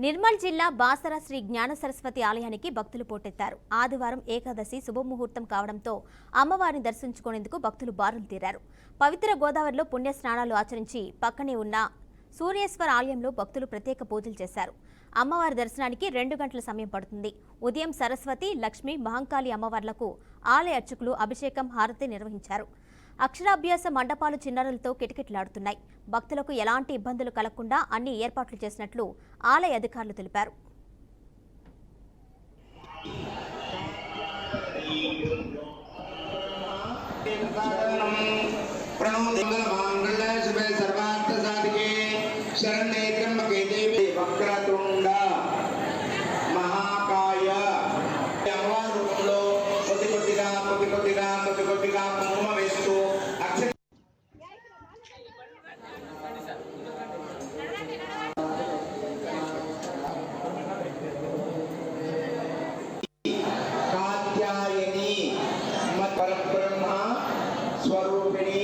నిర్మల్ జిల్లా బాసర శ్రీ జ్ఞాన సరస్వతి ఆలయానికి భక్తులు పోటెత్తారు. ఆదివారం ఏకాదశి శుభముహూర్తం కావడంతో అమ్మవారిని దర్శించుకునేందుకు భక్తులు బారులు తీరారు. పవిత్ర గోదావరిలో పుణ్య స్నానాలు ఆచరించి పక్కనే ఉన్న సూర్యేశ్వర ఆలయంలో భక్తులు ప్రత్యేక పూజలు చేశారు. అమ్మవారి దర్శనానికి 2 గంటల సమయం పడుతుంది. ఉదయం సరస్వతి, లక్ష్మి, మహంకాళి అమ్మవార్లకు ఆలయ అర్చకులు అభిషేకం, హారతి నిర్వహించారు. అక్షరాభ్యాస మండపాలు చిన్నారులతో కిటకిటలాడుతున్నాయి. భక్తులకు ఎలాంటి ఇబ్బందులు కలగకుండా అన్ని ఏర్పాట్లు చేసినట్లు ఆలయ అధికారులు తెలిపారు. स्वरूपिणी